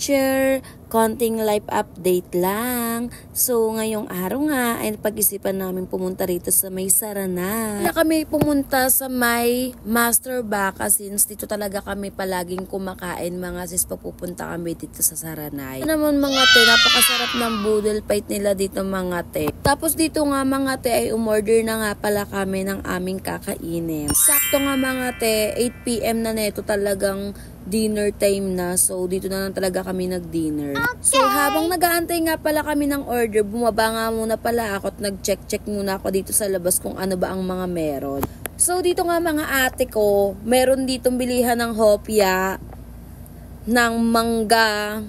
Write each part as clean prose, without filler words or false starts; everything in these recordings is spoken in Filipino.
picture, konting life update lang. So, ngayong araw nga ay pag-isipan namin pumunta rito sa may Saranay. Kaya kami pumunta sa may Master Baka since dito talaga kami palaging kumakain mga sis, papupunta kami dito sa Saranay. Ano naman mga te, napakasarap ng boodle fight nila dito mga te. Tapos dito nga mga te ay umorder na nga pala kami ng aming kakainin. Sakto nga mga te, 8 PM na neto talagang dinner time na. So, dito na lang talaga kami nag-dinner. Okay. So, habang nag-aantay nga pala kami ng order, bumaba nga muna pala ako at nag-check muna ako dito sa labas kung ano ba ang mga meron. So, dito nga mga ate ko, meron ditong bilihan ng hopya, ng mangga,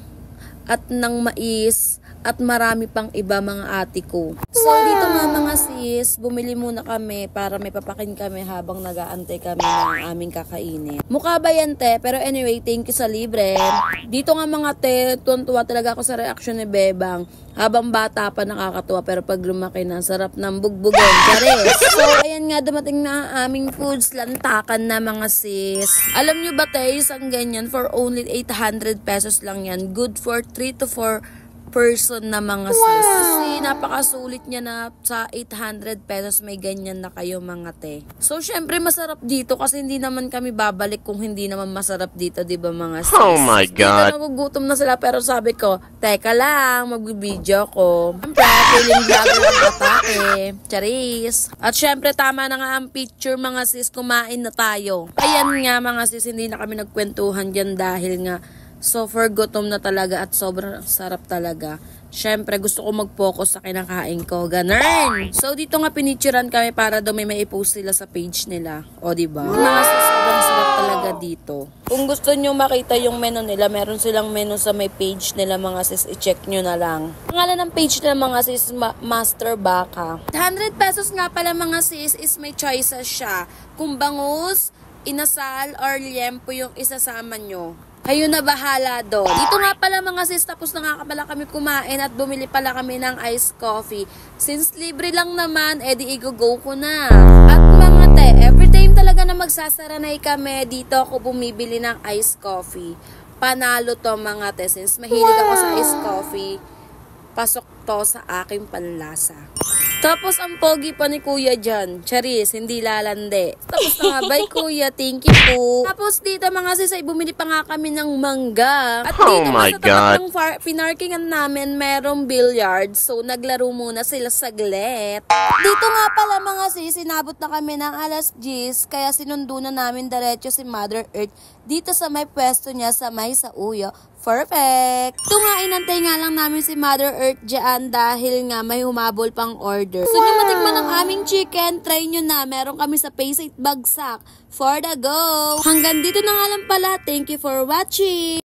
at ng mais, at marami pang iba mga ate ko. So, dito nga mga sis, bumili muna kami para may papakin kami habang nag-aantay kami ng aming kakainin. Mukha ba yan, te? Pero anyway, thank you sa libre. Dito nga mga te, tuwan-tuwa talaga ako sa reaksyon ni Bebang. Habang bata pa nakakatuwa, pero pag lumaki na, sarap ng bugbugan. Charis! So, ayan nga, dumating na ang aming foods, lantakan na mga sis. Alam nyo ba te, isang ganyan, for only 800 pesos lang yan. Good for 3 to 4 person na mga sis. Kasi napakasulit niya na sa 800 pesos may ganyan na kayo mga te. So, syempre masarap dito kasi hindi naman kami babalik kung hindi naman masarap dito, di ba mga sis? Oh my God! Dito nagugutom na sila pero sabi ko, teka lang, magbibideo ko. Syempre, feeling vlogger ang atake. Charis! At syempre, tama na nga ang picture mga sis, kumain na tayo. Ayan nga mga sis, hindi na kami nagkwentuhan dyan dahil nga so, for gutom na talaga at sobrang sarap talaga. Syempre, gusto ko mag-focus sa kinakain ko. Ganun! So, dito nga pinicturean kami para daw may maipost sila sa page nila. O, diba? Mga sis, sobrang sarap talaga dito. Kung gusto nyo makita yung menu nila, meron silang menu sa may page nila mga sis. I-check nyo na lang. Pangalan ng page nila mga sis, Master Baka. 100 pesos nga pala mga sis is may choices siya. Kung bangus, inasal, or liempo yung isasama nyo. Kayo na bahala doon. Dito nga pala mga sis, tapos na nga pala kami kumain at bumili pala kami ng iced coffee. Since libre lang naman, edi i-go ko na. At mga te, every time talaga na magsasaranay kami, dito ako bumibili ng iced coffee. Panalo to mga te, since mahilig ako sa iced coffee, pasok to sa aking panlasa. Tapos ang pogi pa ni kuya dyan. Charis, hindi lalande. Tapos na nga, bye kuya, thank you po. Tapos dito mga sis, ay bumili pa nga kami ng mangga. At dito my sa tapat God. ng pinarkingan namin, merong billiard. So naglaro muna sila saglit. Dito nga pala mga sis, inabot na kami ng alas 10. Kaya sinundo na namin diretso si Mother Earth dito sa may pwesto niya sa may Sauyo. Perfect! Ito nga, inantay nga lang namin si Mother Earth dyan dahil nga may humabol pang order. So, nyo matikman ng aming chicken, try nyo na. Meron kami sa Paysite Bagsak. For the go! Hanggang dito na nga lang pala. Thank you for watching!